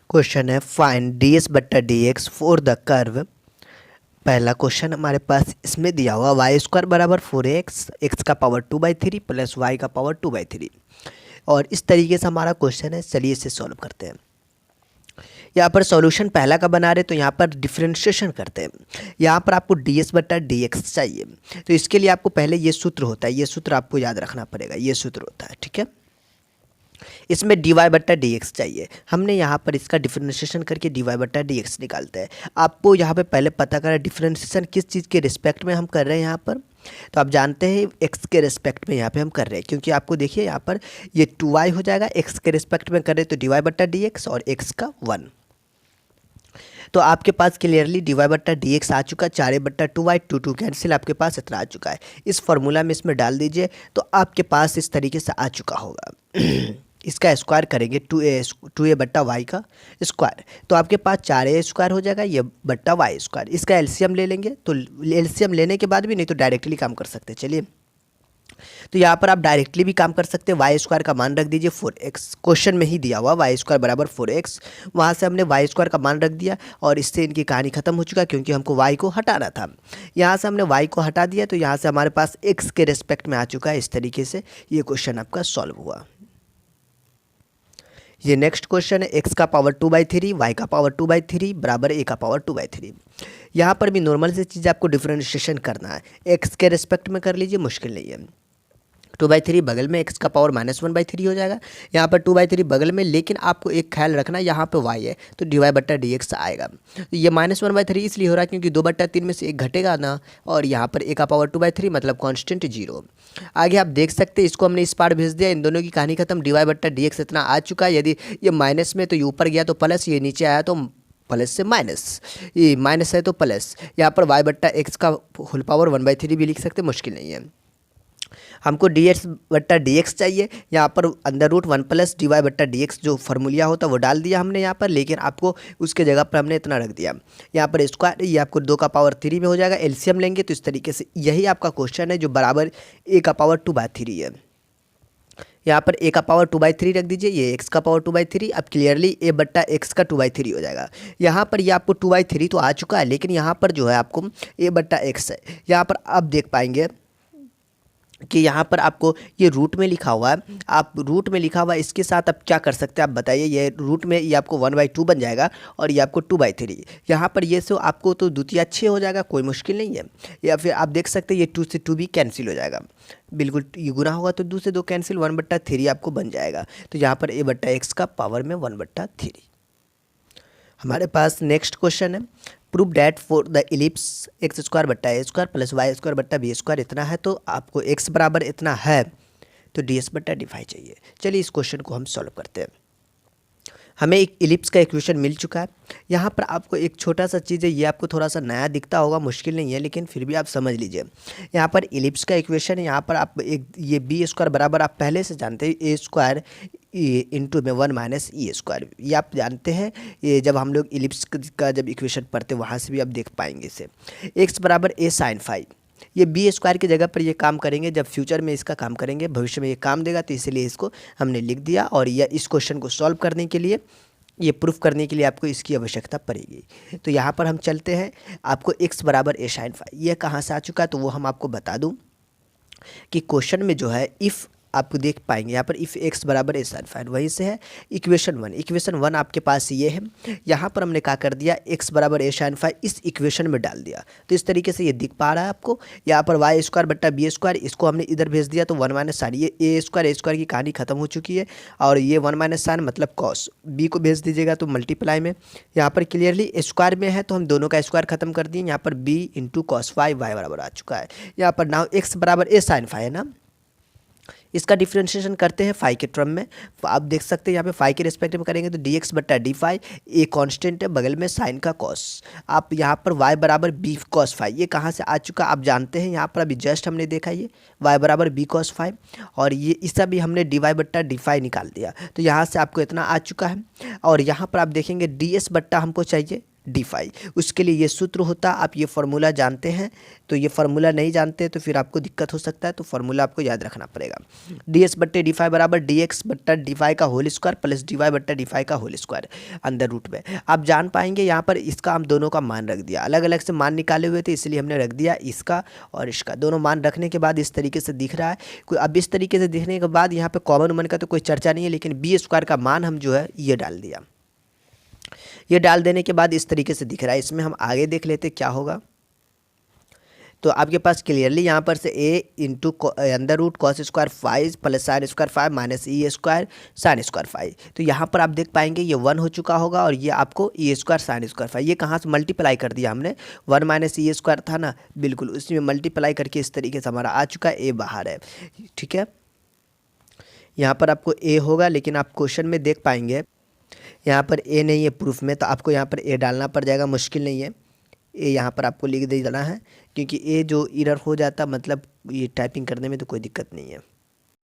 Question है find D S बट्टा d x for the curve. पहला क्वेश्चन हमारे पास इसमें दिया हुआ वाई स्क्वायर बराबर 4x, एक्स का पावर 2/3 प्लस वाई का पावर 2/3। और इस तरीके से हमारा क्वेश्चन है। चलिए इसे सॉल्व करते हैं। यहाँ पर सॉल्यूशन पहला का बना रहे तो यहाँ पर डिफरेंशिएशन करते हैं। यहाँ पर आपको डी एस बट्टा डी एक्स चाहिए, तो इसके लिए आपको पहले ये सूत्र होता है, ये सूत्र आपको याद रखना पड़ेगा। ये सूत्र होता है, ठीक है। इसमें डी वाई बट्टा डी एक्स चाहिए। हमने यहाँ पर इसका डिफरेंशिएशन करके डी वाई बट्टा डी एक्स निकालते हैं। आपको यहाँ पे पहले पता करें डिफरेंशिएशन किस चीज़ के रिस्पेक्ट में हम कर रहे हैं। यहाँ पर तो आप जानते हैं एक्स के रिस्पेक्ट में यहाँ पे हम कर रहे हैं, क्योंकि आपको देखिए यहाँ पर ये 2y हो जाएगा। एक्स के रिस्पेक्ट में कर रहे तो डी वाई बट्टा डी एक्स और एक्स का 1। तो आपके पास क्लियरली डी वाई बट्टा डी एक्स आ चुका। 4a/2y 2 कैंसिल, आपके पास इतना आ चुका है। इस फॉर्मूला में इसमें डाल दीजिए तो आपके पास इस तरीके से आ चुका होगा। इसका स्क्वायर करेंगे 2a/y का स्क्वायर, तो आपके पास 4a स्क्वायर हो जाएगा, ये बट्टा वाई स्क्वायर। इसका एलसीएम ले लेंगे, तो एलसीएम लेने के बाद भी नहीं तो डायरेक्टली काम कर सकते हैं। चलिए, तो यहाँ पर आप डायरेक्टली भी काम कर सकते हैं। वाई स्क्वायर का मान रख दीजिए 4x, क्वेश्चन में ही दिया हुआ वाई स्क्वायर बराबर 4x। वहाँ से हमने वाई स्क्वायर का मान रख दिया और इससे इनकी कहानी खत्म हो चुका, क्योंकि हमको वाई को हटाना था। यहाँ से हमने वाई को हटा दिया, तो यहाँ से हमारे पास x के रिस्पेक्ट में आ चुका है। इस तरीके से ये क्वेश्चन आपका सॉल्व हुआ। ये नेक्स्ट क्वेश्चन है x का पावर 2/3, y का पावर 2/3 बराबर a का पावर 2/3। यहाँ पर भी नॉर्मल से चीज़ आपको डिफरेंशिएशन करना है। x के रिस्पेक्ट में कर लीजिए, मुश्किल नहीं है। 2/3 बगल में x का पावर -1/3 हो जाएगा। यहाँ पर 2/3 बगल में, लेकिन आपको एक ख्याल रखना, यहाँ पे y है तो dy बट्टा डी एक्स आएगा। तो ये -1/3 इसलिए हो रहा है क्योंकि 2/3 में से एक घटेगा ना, और यहाँ पर a का पावर 2/3 मतलब कांस्टेंट 0। आगे आप देख सकते हैं, इसको हमने इस पार भेज दिया, इन दोनों की कहानी खत्म। dy बट्टा डी एक्स इतना आ चुका है। यदि ये माइनस में तो ये ऊपर गया तो प्लस, ये नीचे आया तो प्लस से माइनस, ये माइनस है तो प्लस। यहाँ पर y बट्टा एक्स का होल पावर 1/3 भी लिख सकते, मुश्किल नहीं है। हमको डी एक्स बट्टा डी एक्स चाहिए। यहाँ पर under root 1 plus d y बट्टा डी एक्स जो फॉर्मूला होता है वो डाल दिया हमने यहाँ पर, लेकिन आपको उसके जगह पर हमने इतना रख दिया। यहाँ पर स्क्वायर, ये आपको 2 का पावर 3 में हो जाएगा। एलसीएम लेंगे तो इस तरीके से यही आपका क्वेश्चन है, जो बराबर a का पावर 2/3 है। यहाँ पर a का पावर 2/3 रख दीजिए, ये x का पावर 2/3। अब क्लियरली a बट्टा x का 2/3 हो जाएगा। यहाँ पर ये आपको 2/3 तो आ चुका है, लेकिन यहाँ पर जो है आपको a बट्टा x है। यहाँ पर आप देख पाएंगे कि यहाँ पर आपको ये रूट में लिखा हुआ है। आप रूट में लिखा हुआ है, इसके साथ आप क्या कर सकते हैं आप बताइए। ये रूट में ये आपको 1/2 बन जाएगा और ये आपको 2/3। यहाँ पर ये सो आपको तो द्वितीय 6 हो जाएगा, कोई मुश्किल नहीं है। या फिर आप देख सकते हैं ये 2 से 2 भी कैंसिल हो जाएगा, बिल्कुल ये गुना होगा तो 2 से 2 कैंसिल, 1/3 आपको बन जाएगा। तो यहाँ पर a बट्टा एक्स का पावर में 1/3। हमारे पास नेक्स्ट क्वेश्चन है, prove that for the ellipse x square बट्टा ए स्क्वायर प्लस वाई स्क्वायर बट्टा बी स्क्वायर इतना है, तो आपको x बराबर इतना है तो डी एस बट्टा डी फाई चाहिए। चलिए इस क्वेश्चन को हम सॉल्व करते हैं। हमें एक इलिप्स का इक्वेशन मिल चुका है। यहाँ पर आपको एक छोटा सा चीज़ है, ये आपको थोड़ा सा नया दिखता होगा, मुश्किल नहीं है, लेकिन फिर भी आप समझ लीजिए। यहाँ पर इलिप्स का इक्वेशन है। यहाँ पर आप एक ये बी स्क्वायर बराबर आप पहले से जानते हैं ए स्क्वायर इंटू में 1 माइनस ई स्क्वायर, ये आप जानते हैं। ये जब हम लोग इलिप्स का जब इक्वेशन पढ़ते वहाँ से भी आप देख पाएंगे इसे। एक्स बराबर ए साइन फाई, ये बी स्क्वायर की जगह पर ये काम करेंगे जब फ्यूचर में इसका काम करेंगे, भविष्य में ये काम देगा, तो इसलिए इसको हमने लिख दिया। और यह इस क्वेश्चन को सॉल्व करने के लिए, ये प्रूफ करने के लिए आपको इसकी आवश्यकता पड़ेगी। तो यहाँ पर हम चलते हैं, आपको x बराबर ए साइन फाई ये कहाँ से आ चुका है, तो वो हम आपको बता दूँ कि क्वेश्चन में जो है इफ़ आपको देख पाएंगे यहाँ पर इफ़ एक्स बराबर ए साइन फाई, वहीं से है इक्वेशन 1। इक्वेशन 1 आपके पास ये है। यहाँ पर हमने क्या कर दिया, एक्स बराबर ए साइन फाई इस इक्वेशन में डाल दिया, तो इस तरीके से ये दिख पा रहा है आपको। यहाँ पर वाई स्क्वायर बट्टा बी स्क्वायर, इसको हमने इधर भेज दिया तो 1 माइनस साइन, ये ए स्क्वायर की कहानी खत्म हो चुकी है। और ये 1 माइनस साइन मतलब कॉस, बी को भेज दीजिएगा तो मल्टीप्लाई में। यहाँ पर क्लियरली स्क्वायर में है तो हम दोनों का स्क्वायर खत्म कर दिए। यहाँ पर b into cos y, y बराबर आ चुका है। यहाँ पर नाउ एक्स बराबर ए साइन फाई है ना, इसका डिफरेंशिएशन करते हैं फाई के टर्म में। आप देख सकते हैं यहाँ पे फाई के रिस्पेक्ट में करेंगे तो डी एक्स बट्टा डी फाई, ए कांस्टेंट है, बगल में साइन का कॉस। आप यहाँ पर वाई बराबर बी कॉस फाई, ये कहाँ से आ चुका आप जानते हैं। यहाँ पर अभी जस्ट हमने देखा ये वाई बराबर बी कॉस फाई, और ये इसका भी हमने डी वाई बट्टा डी फाई निकाल दिया, तो यहाँ से आपको इतना आ चुका है। और यहाँ पर आप देखेंगे डी एस बट्टा हमको चाहिए, डी फाई। उसके लिए ये सूत्र होता है, आप ये फार्मूला जानते हैं, तो ये फार्मूला नहीं जानते तो फिर आपको दिक्कत हो सकता है, तो फार्मूला आपको याद रखना पड़ेगा। डी एस बट्टे डी फाई बराबर डी एक्स बट्टा डी फाई का whole square plus d y बट्टा डी फाई का होल स्क्वायर अंदर रूट में। आप जान पाएंगे यहाँ पर इसका हम दोनों का मान रख दिया, अलग अलग से मान निकाले हुए थे इसलिए हमने रख दिया इसका और इसका, दोनों मान रखने के बाद इस तरीके से दिख रहा है। अब इस तरीके से दिखने के बाद यहाँ पे कॉमन मान का तो कोई चर्चा नहीं है, लेकिन बी स्क्वायर का मान हम जो है ये डाल दिया। ये डाल देने के बाद इस तरीके से दिख रहा है। इसमें हम आगे देख लेते क्या होगा। तो आपके पास क्लियरली यहाँ पर से a into under root cos square 5 plus sine square 5 minus e square sine square 5। तो यहाँ पर आप देख पाएंगे ये 1 हो चुका होगा और ये आपको ई स्क्वायर साइन स्क्वायर 5, ये कहाँ से मल्टीप्लाई कर दिया हमने, 1 माइनस ई स्क्वायर था ना, बिल्कुल उसी में मल्टीप्लाई करके इस तरीके से हमारा आ चुका है, ए बाहर है। ठीक है, यहाँ पर आपको ए होगा, लेकिन आप क्वेश्चन में देख पाएंगे यहाँ पर ए नहीं है प्रूफ में, तो आपको यहाँ पर ए डालना पड़ जाएगा, मुश्किल नहीं है। ए यहाँ पर आपको लिख देना है, क्योंकि ए जो एरर हो जाता मतलब ये टाइपिंग करने में तो कोई दिक्कत नहीं है।